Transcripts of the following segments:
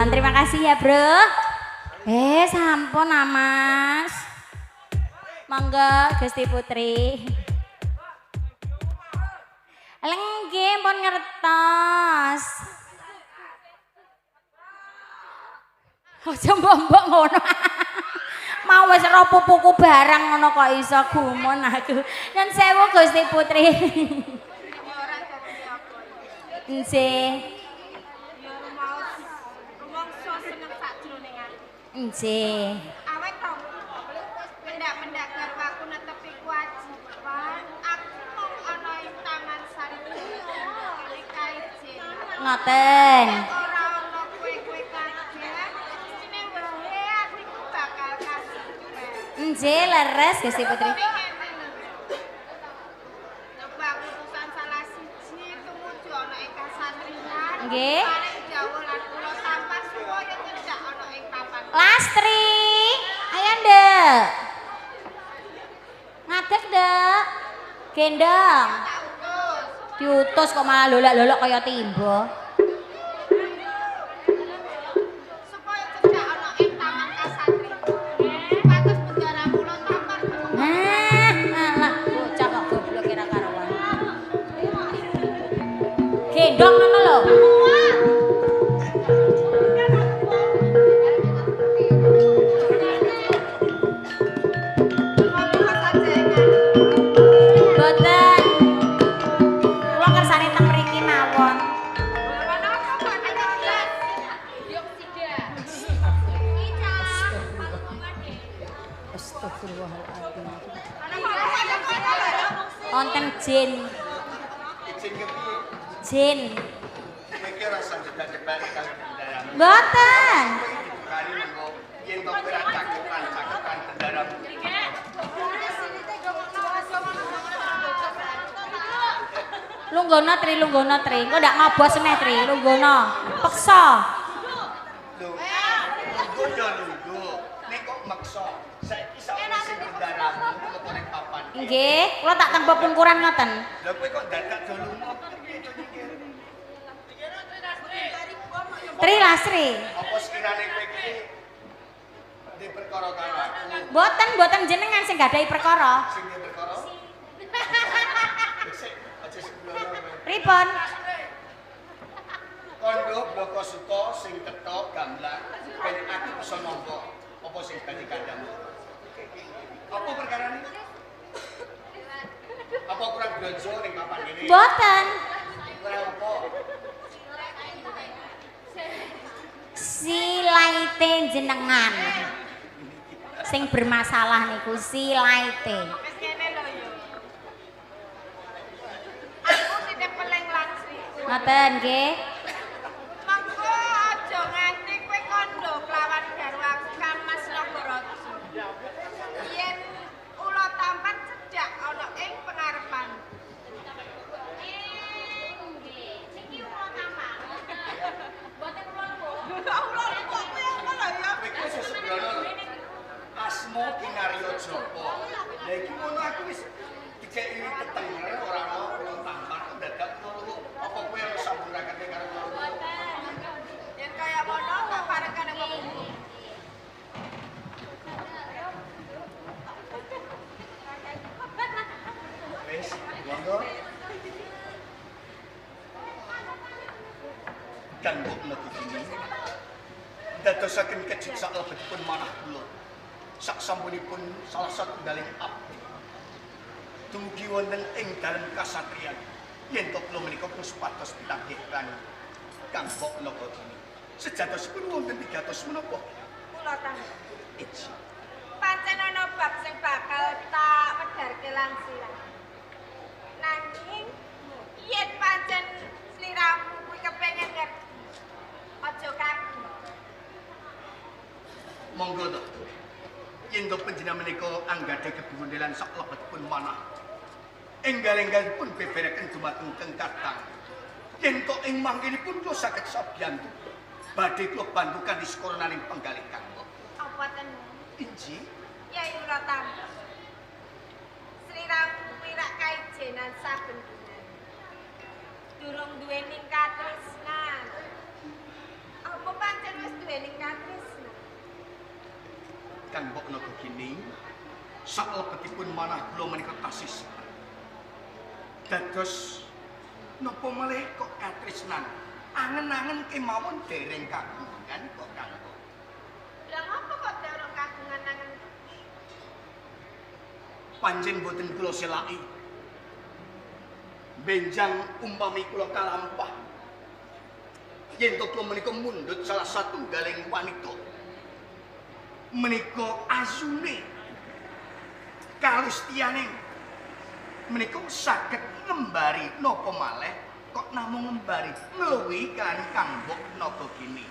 Terima kasih ya, Bro. Sampun, Mas. Monggo Gusti Putri. Lenggih pun ngertos. Aja mbok-mbok ngono. Mau wis ro pupuku barang ngono kok iso gumun aku. Nyun sewu Gusti Putri. Nggih. Nggih. Awet to. Pendak-pendak garwaku netepi kewajiban. Aku mau ana ing Taman Sari. Kali kaejen. Ngoten. Ora ana kowe-kowe kaget. Sine wae atiku bakal kasih. Nggih, leres Gusti Putri. Coba keputusan salah siji tumuju ana ing kasatriyan. Nggih. Paling jauh lan kula tanpa suwaya cedak ana ing papan. Lastri, ayo ndek. Ngadeg ndek. Gendong. Diutus kok malah lolak-lolok kaya timba. Supaya cedak ana ing taman kasatriyan. Patus bendara kula tampar. Alah, bocah kok goblok kira karuan. Gendong ngono lho. Boten. Kula kersane teng mriki mawon. Astagfirullahaladzim. Wonten jin. Jin. Iki rasa jedak-jedak kali kendaraan. Boten. Kali mengko yen to berat cakupan kendaraan. Lunggono Tri. Engko ndak ngobos meneh Tri, lunggono. Peksa. Lho. Lungguh yo lungguh. Nek kok maksa, saiki sakmene sing kendaraan kok nek papan. Nggih, kula tak tempo pungkuran ngoten. Lha kowe kok dadak do lunga piye to iki? Tri Lasri. Apa sekirane kowe iki di perkara karo aku? Boten jenengan sing gadahi perkara. Sing di perkara? Sik, aja sebelum Pripun? Kondo bloko suto sing ketok gamblang ben aku bisa nampa apa sing dadi kandhangmu. Apa perkarane? Apa kurang blonjo ning papan kene? Boten. Ora apa. Silaite jenengan. Sing bermasalah niku silaite. Wis kene lho yo. Aku tidak peleng langsri. Ngoten nggih. Monggo aja nganti kowe kandha kelawan garwaku Kamas Nagaraja. Yen ula tampan cedak ana ing pengarepan. Nggih, niki ula tampan. Boten ula lho. Ula lho kok kowe apa lho ya? Kowe iki wis sebrono lho. Asma Kinarya Japa. Lah iki ngono aku wis dikeki tetenger ora ono wong tampan dadak ngono. Apa kowe ora samburakake karo ngono? Yen kaya ngono tak pareng karo wong. Wis, monggo. Kanggo ngetutini dadosaken kejik salebetipun manah kula sak sampunipun salah satunggaling abdi dumugi wonten ing dalem kasatriyan yen to kula menika pun supados pitanggih kanggo ngetutini sejatosipun wonten 300 menapa Kula tahu. Iji. Pancen ana bab sing bakal tak wedharke langsiran. Nanging yen pancen sliramu kuwi kepengin ngerti. Aja kaku. Monggo to yen to panjenengan menika anggadhe kebundelan sak lebetipun manah enggal-enggalipun bebereken dumateng teng Katang yen to ing mangkenipun kula saged sabiyantu badhe kula bantu kanthi sekoronaning penggalih kanggo Apa tenan? inji Yai Uratama. Sliramu kuwi rak kaijenan saben dina. Durung duweni katresnan. Apa pancen wis duweni katresnan? Kang Mbok Naga Gini salebetipun manah kula menika tasih dados napa malih kok katresnan angen-angen kemawon dereng kagungan kok Kang Mbok. Lah ngapa kok dereng kagungan angen? Panjen boten kula selaki. Benjang umpami kula kalampah. Yen to kula menika mundhut salah satunggaling wanita. Menika asune kalustiane menika saged ngembari napa malih kok namung ngembari ngluwi kan Kang Mbok Naga Gini.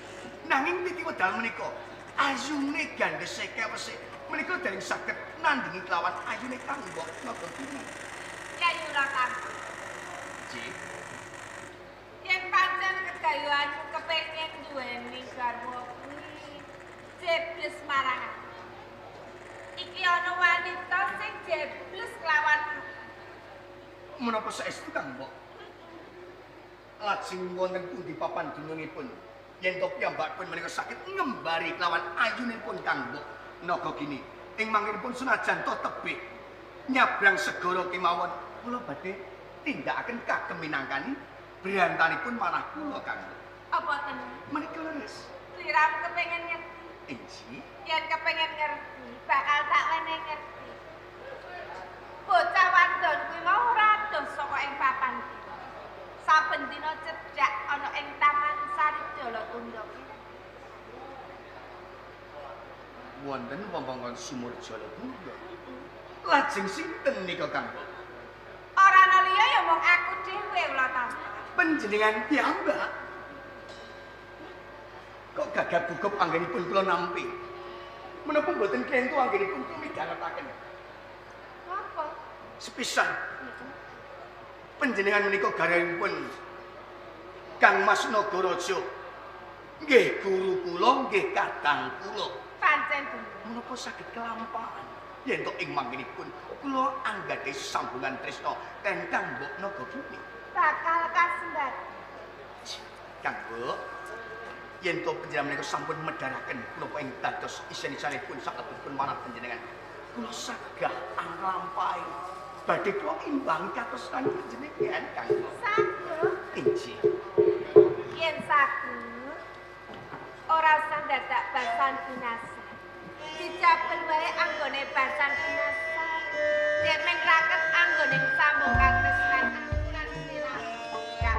Nanging titi wedal menika asune gandhese kewese menika dereng saged nandingi kelawan ayune Kang Mbok Naga Gini. Ya ora kan. Ji, Yen pancen kedayuanmu kepengin duweni garwa kuwi, jebles marang aku. Iki ana wanita sing jebles kelawan menapa saestu Kang Mbok? Lajeng wonten pundi papan dunungipun? Yen to piyambakipun menika saged ngembari kelawan ayunipun Kang Mbok Naga Gini. Ing mangkinipun senajan to tebih nyabrang segara kemawon kula badhe tindakaken kagem minangkani briyantanipun manah kula Kang Mbok. apa tenan? Menika leres. Sliramu kepengin ngerti? Inji, Yen kepengin ngerti, bakal tak wenehi ngerti. Bocah wadon kuwi mau ora adoh saka ing papan iki. Saben dina cedhak ana ing Taman Sari Jala Tunda kuwi. wonten wewengkon Sumur Jala Tunda. Lajeng sinten nika Kang Mbok? Ora ana liya ya mung aku dhewe ula tante. Panjenengan piyambak. Kok gagap gugup anggenipun kula nampi. Menapa mboten klentu anggenipun kula midharetaken. Apa? Sepisan panjenengan menika garwanipun Kang Mas Nagaraja. Nggih guru kula, nggih kadang kula. Pancen bener. Menapa saged kelampahan yen to ing manggenipun kula anggadhe sambungan tresna kaliyan Kang Mbok Naga Gini. Bakal kasembat. Kang Mbok, yen to panjenengan menika sampun medharaken menapa ing dados isin-isanipun saketipun manah panjenengan. Kula sagah anglampahi badhe kula imbang kados panjenengan Kang Mbok. Saguh. Inji. Yen saguh ora usah dadak basan binasa. Dicapel wae anggone basan binasa. Yen menraket anggone sambung katresnan aku lan sliramu. Ya.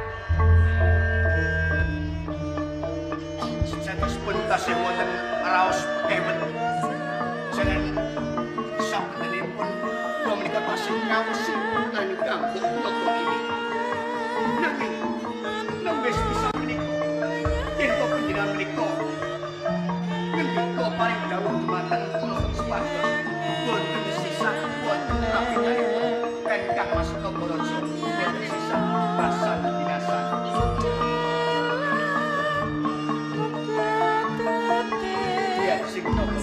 Sejatosipun tasih wonten raos kewet. Jeneng sabenipun kula menika tasih ngawusi lan Kang Mbok Naga Gini. Nanging nembes bisa menika yen to panjenengan menika ngendika paring dawuh dumateng kula sepados boten sisa boten rapinipun kan Kang Mas Nagaraja boten sisa basan binasa. Ya sing nopo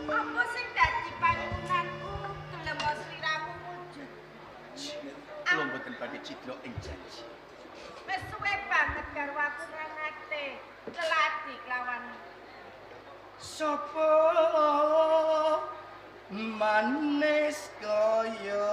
Apa sing dadi panunanku gelem sliramu wujud? kula mboten badhe cidra ing janji. Wis suwe banget garwaku nganate leladi kelawan. Sapa manis kaya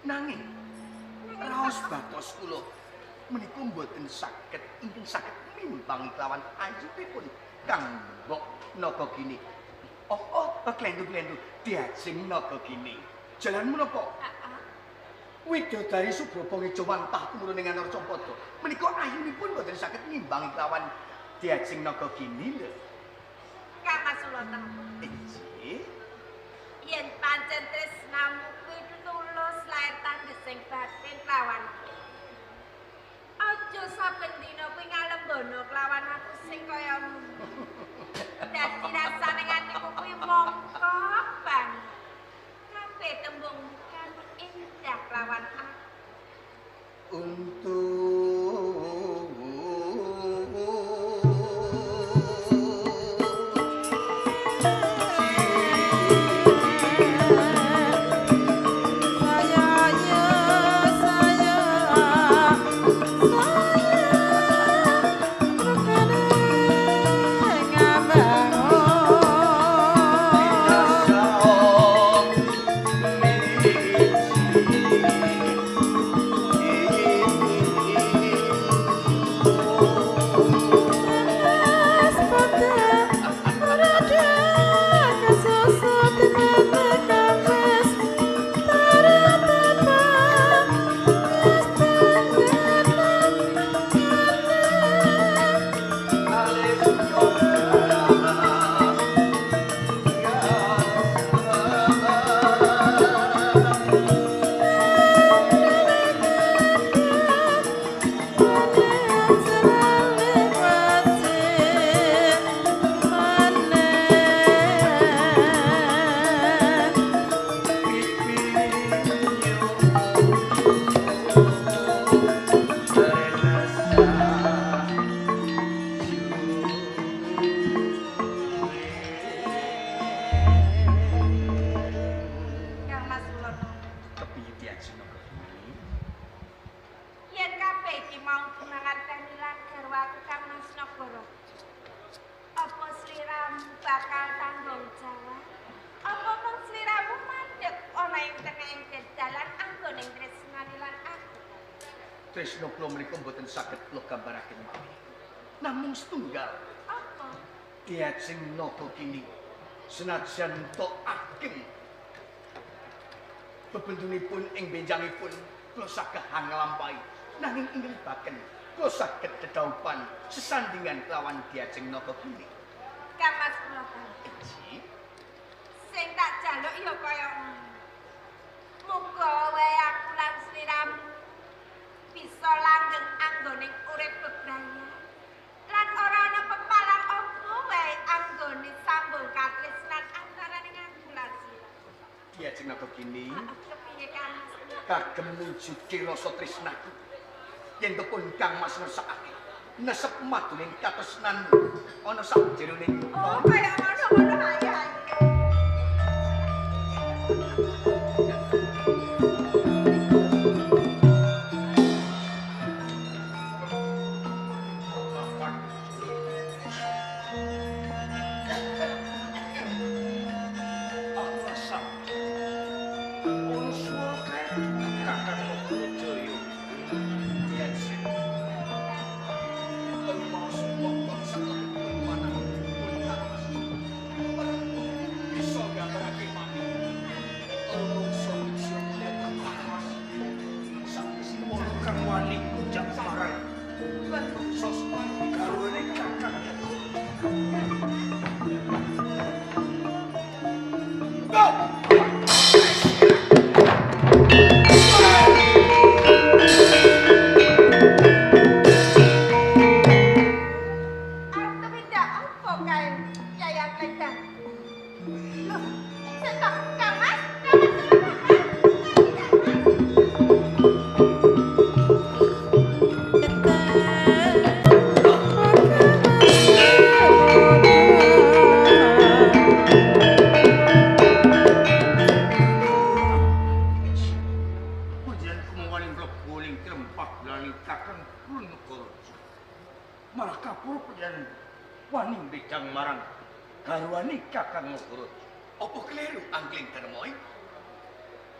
Nanging raos batos kula menika mboten saged ingkang saged mimbang kelawan anjupipun Kang Mbok Nagagini. Klendu-klendu diajeng Nagagini. Jalan menapa? Widodari Subrapa ngejawan tah tumurun ing Anarcapada. Menika ayunipun mboten saged mimbang kelawan diajeng Nagagini lho. Kang Mas Sultan. Inggih. Yen pancen tresnamu kuwi tulus lair tandesing batin lawan. Aja saben dina kuwi ngalembono kelawan aku sing kaya ngono. Dadi rasane atiku kuwi mongkok banget. Kabeh tembung kan indah kelawan aku. Tresna kula menika mboten saged kula gambaraken malih. Namung setunggal. Apa? Diajeng Nagagini senajan tok ageng bebendunipun ing benjangipun kula saged nglampahi nanging ing baken kula saged dedaupan sesandingan kelawan Diajeng Nagagini. Kang Mas Sultan. Inggih. Sing tak jaluk ya kaya ngono. Muga wae aku lan sliramu bisa langgeng anggoning urip bebraya. Lan ora ana pepalang apa wae anggone sambung katresnan antaraning aku lan sliramu. Diajeng Nagagini Kepiye Kang Mas? kagem mujudke rasa tresnaku. Yen pun Kang Mas ngersakake nesep maduning katresnanmu ana sakjeroning Oh, kaya ngono ae.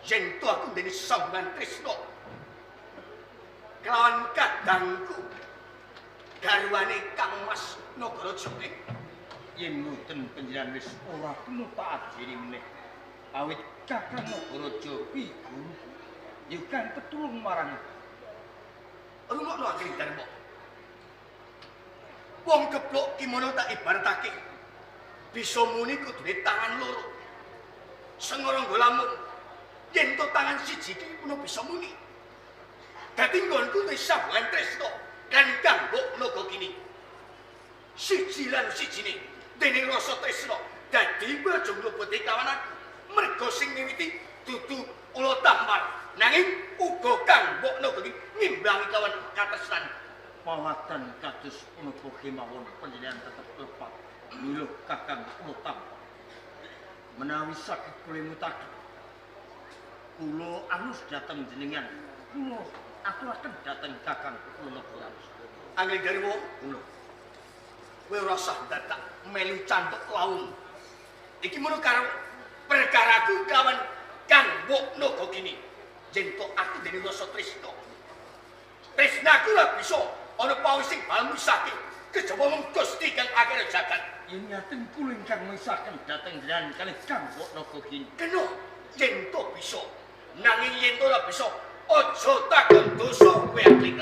yen to aku ndene sambungan tresna kelawan kadangku garwane Kang Mas Nagaraja yen mboten panjenengan wis ora kena tak ajeni meneh awit Kakang Nagaraja iku ya kan petulung marang rungokno Angling Darma wong keplok kimono tak ibaratake bisa muni kudune tangan loro sengara lamun yen to tangan siji iki pun bisa muni dadi nggonku wis sambungan tresna kan kanggo Nagakini siji lan sijine dening rasa tresna dadi bojo ngluputi kawanan merga sing miwiti dudu ula tampar nanging uga kanggo Nagakini ngimbangi kawan katresnan pawatan kados punapa kemawon panjenengan tetep lepat miluh Kakang kula tampar menawi saged kula mutake kula alus dhateng jenengan kula aturaken dhateng Kakang kula Nagaraja Angling Darma kula kowe ora usah dadak melu cantuk laung iki mono karo perkaraku kawan kanggo Nagakini yen to aku dening rasa tresna tresnaku ora bisa ana pawis sing bal misake kejaba mung Gusti kang akeh jagat yen ngaten kula ingkang misaken dhateng jenengan kalih kanggo Nagakini kena yen to bisa nanging yen to ora bisa aja takon dosa kowe Angling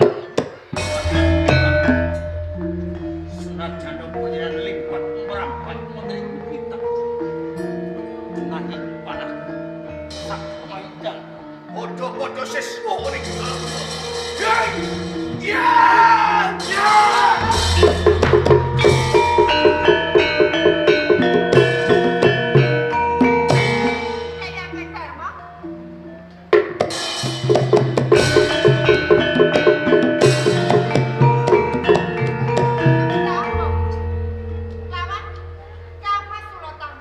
senajan panjenengan lipat mrampat wonten ing kitab nanging panah sak pamaidang padha-padha seswa ning ya ya Kayak Angling Darma. Lawan Kang Mas Ulotam.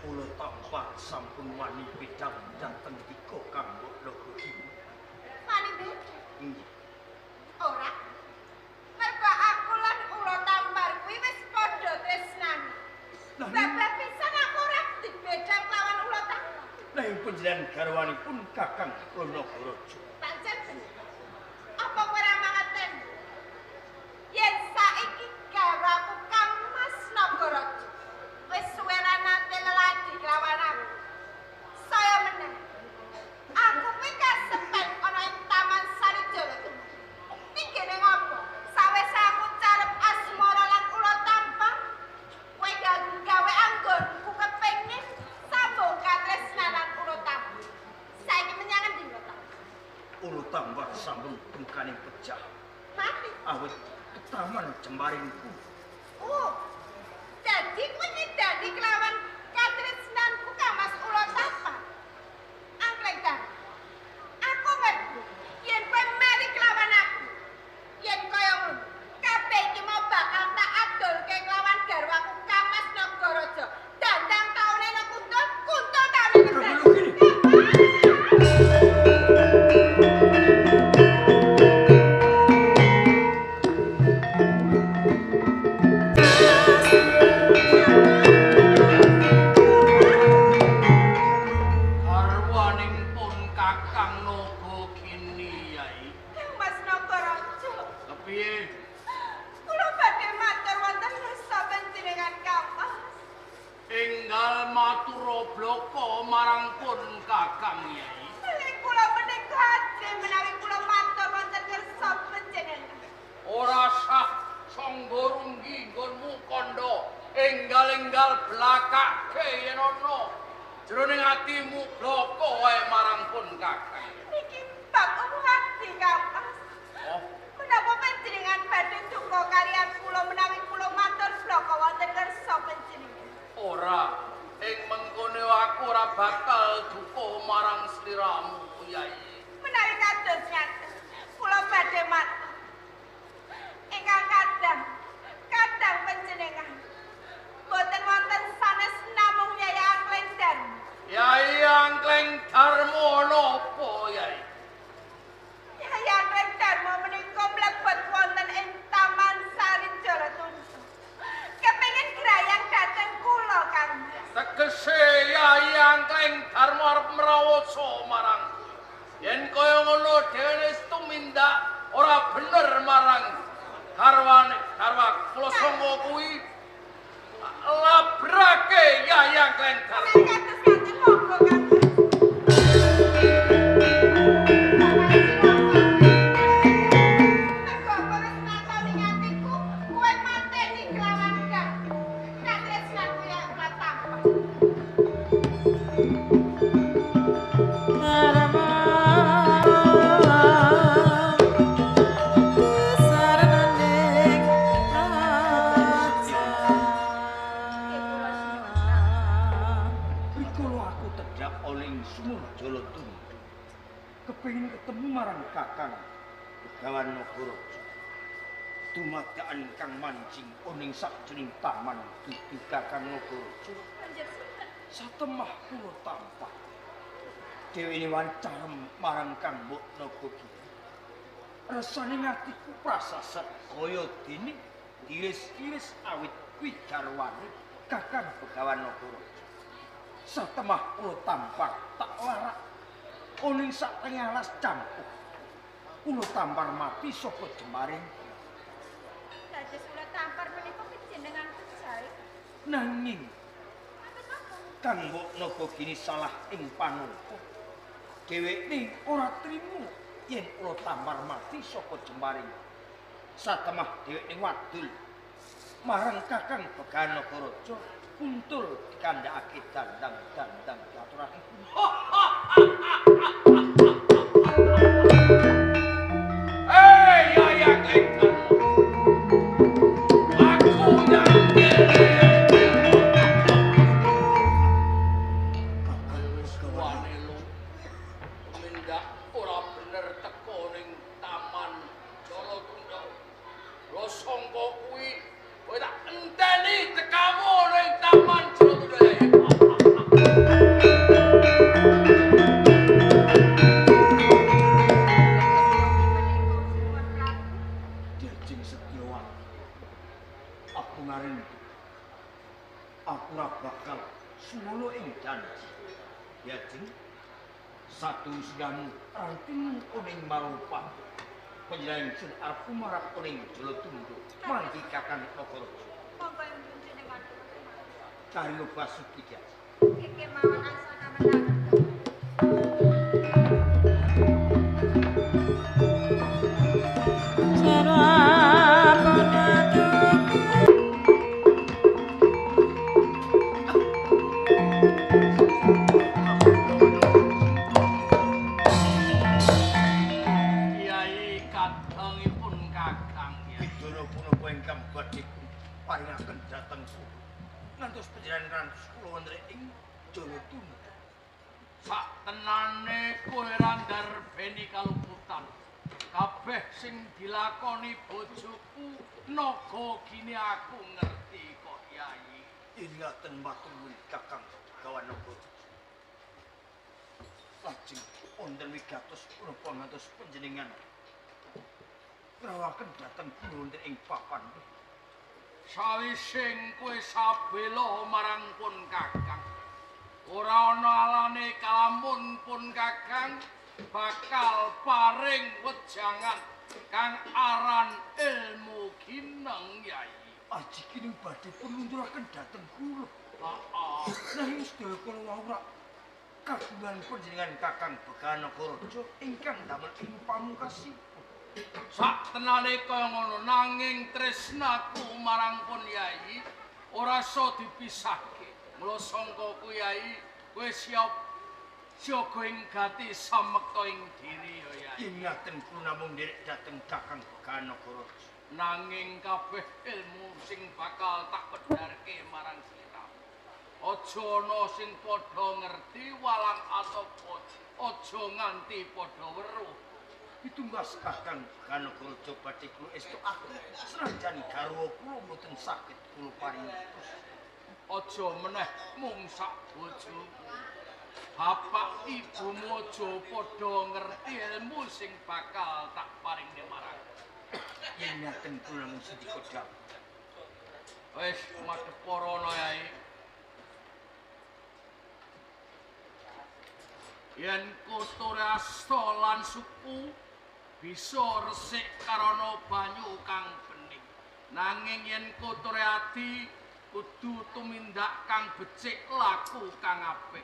kula tampak sampun wani bidang dhateng tika kanggo Nagakini Mani Bu, inggih ora. Mergo aku lan Ulotam kuwi wis padha tresnani. Sebab pisan aku ora dibedang lawan Ulotam. nanging panjenengan garwanipun Kakang kula Nagaraja Pancen bener. Apa kowe ora mangerten? Yen saiki garwaku Kang Mas Nagaraja wis suwe ra nate leladi lawan aku. Saya meneh. Aku kuwi kasempen ana ing Taman Sarijala. Ning kene ngopo? Sawise aku carep asmara lan ula tampang, kowe gawe anggonku kepengin sambung katresnanan ula tampang. Saiki menyang endi lho, Tam? kula tambah sampun bengkaning pecah Mati. awit taman jembaringku Oh, jadi kowe nyidani kelawan katresnanku Kang Mas Ula Tampang. Angkleng ta. Aku ngerti yen kowe mari kelawan aku. Yen kaya ngono, kabeh iki mau bakal tak adolke kelawan garwaku Kang Mas Nagaraja. Dandang taune nang kuntul, kuntul taune nang arwaning pun Kakang Nagakini yai Kang Mas Nagaraja. kepiye Kula badhe matur wonten ngersa panjenengan Kang Mas. enggal matura bloko marang pun Kakang yai Nek kula menika ade menawi kula matur wonten ngersa panjenengan. ora sah sangga runggi nggonmu kandha enggal-enggal blakake yen ana jroning atimu bloko wae marang pun Kakang Niki bab ati Kang Mas. oh Menapa panjenengan badhe duka kaliyan kula menawi kula matur bloko wonten ngersa panjenengan? ora ing mengkone aku ora bakal duka marang sliramu yai Menawi kados ngaten, kula badhe matur. Ingkang kadang panjenengan boten wonten sanes namung Yaya Angkleng Darma. Yai Angkleng tumindak ora bener marang karwa kula sangka kuwi labrake Yayang Klengker. Kados-kados monggo kados. Nek wis ngatoni ngatiku, kowe mateni kelawan gak. Nek tresnaku ya ora tampak. Rikala aku tedhak oning sumur Jala Tunggu. Kepengin ketemu marang Kakang Begawan Nagaraja. Dumadakan kang mancing oning sakjroning taman dudu Kakang Nagaraja. Satemah kula tampak. Dheweke wancarem marang Kang Mbok Nagagiri. Rasane ngatiku prasasat kaya dene diris-iris awit kuwi garwane Kakang Begawan Nagaraja. Satemah kula tampak tak larak oning satengah alas campur. Kula tampar mati saka jemaring. Dados kula tampar menika panjenengan percaya. Nanging Kang Mbok Nagagiri salah ing panapa. Dheweke ora trima yen kula tampar mati saka jemaring. Satemah dheweke wadul marang Kakang Begawan Nagaraja kuntul dikandhakake dandang-dandang diaturake. Yayang Klengker. Aku nyangkir. Suwane lu tumindak ora bener teko ning taman Jala Tunggu. Lo sangka kuwi kowe tak enteni tekamu ning taman Jala Tunggu. Dajeng Setyawati. Aku ngarindu. Aku ora bakal sulo ing janji. Dajeng satu sedang ranting oning marupa. Panjenengan sun arep marang oning Jala Tunggu. Mangki Kakang Nagaraja. Monggo ing panjenengan. Karyo Basuki Jaya. Iki mawon asal kamen. Kiai kadangipun Kakang ya. Bidara punapa ingkang badhe paringaken dhateng kula. Ngantos panjenengan rantus kula wonten ing Jala Tunggu. Sak tenane kowe ra ndarbeni kaluputan. Kabeh sing dilakoni bojoku naga kini aku ngerti kok Yai. Ingaten matur nuwun Kakang Begawan Nagaraja. Lajeng wonten wigatos punapa ngantos panjenengan ngrawakaken dhateng kula wonten ing papan. Sawising kowe sabela marang pun Kakang. Ora ana alane kalamun pun Kakang bakal paring wejangan kang aran ilmu gineng Yai. Aji kini badhe penunduraken dhateng kula. Heeh. Nanging sedaya kala wau kagungan panjenengan Kakang Begawan Nagaraja ingkang damel ing pamungkasipun. Sak tenane kaya ngono nanging tresnaku marang pun Yai ora iso dipisahke. Mula sangka ku Yai kowe siap siaga ing gati samekta ing diri ya Yai. Ingaten kula namung nderek dhateng Kakang Begawan Nagaraja. Nanging kabeh ilmu sing bakal tak pedharke marang sira. Aja ana sing padha ngerti walang atau aja nganti padha weruh. Pitunggas Kakang Begawan Nagaraja badhe kula estukake senajan garwa kula mboten saged kula paringi. Aja meneh mung sak bojomu. Bapak ibumu aja padha ngerti ilmu sing bakal tak paringne marang. Yen ngaten kula mung siji kodhak. Wis madhep para Yai. Yen kotor asta lan suku bisa resik karana banyu kang bening. Nanging yen kotor ati kudu tumindak kang becik laku kang apik.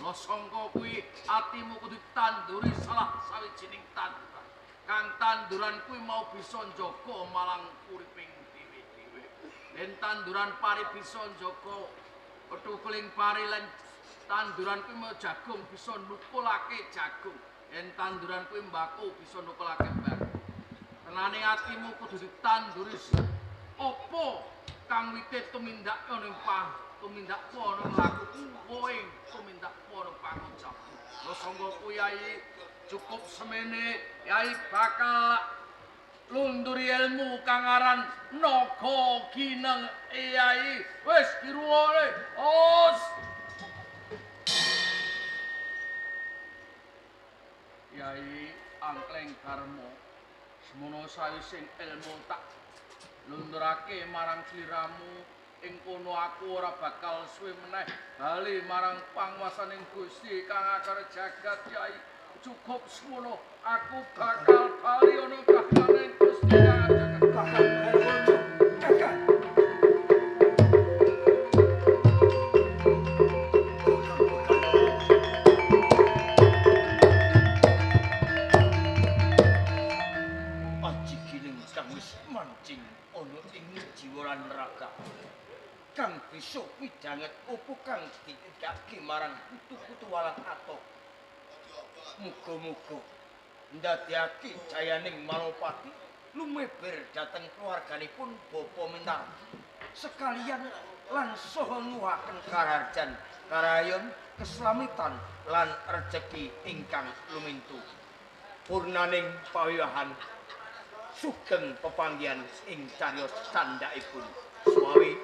Lo sangka kuwi atimu kudu tanduri salah sawijining tanduran. Kang tanduran kuwi mau bisa njaga malang uriping dhewe-dhewe. Yen tanduran pari bisa njaga petukuling pari lan tanduran kuwi mau jagung bisa nukulake jagung. Yen tanduran kuwi mbako bisa nukulake mbako. Tenane atimu kudu ditanduri apa kang wite tumindak ana tumindak ana laku kowe tumindak ana pangucap. Lo sangga kuwi Yai cukup semene Yai bakal lunduri ilmu kang aran naga gineng Yai. Wis dirungokne. Os. Yai angkleng karma semono sawising ilmu tak lundurake marang sliramu ing kono aku ora bakal suwe meneh bali marang panguwasaning Gusti kang akar jagat Yai. Cukup semono aku bakal bali ana kahyaning Gusti kang jagat. Kakang. Aji giling kang wis mancing ana ing jiwa lan raga. Kang bisa pidanget opo kang ditindakake marang putu-putu walang atok. Muga-muga ndadekake jayaning Malopati lumeber dhateng keluarganipun Bapa Mintar. Sekalian lan saha nuwuhaken kararjan, karayon, keslamitan lan rejeki ingkang lumintu. Purnaning pawiwahan sugeng pepanggihan ing cariyos candhakipun. Suwawi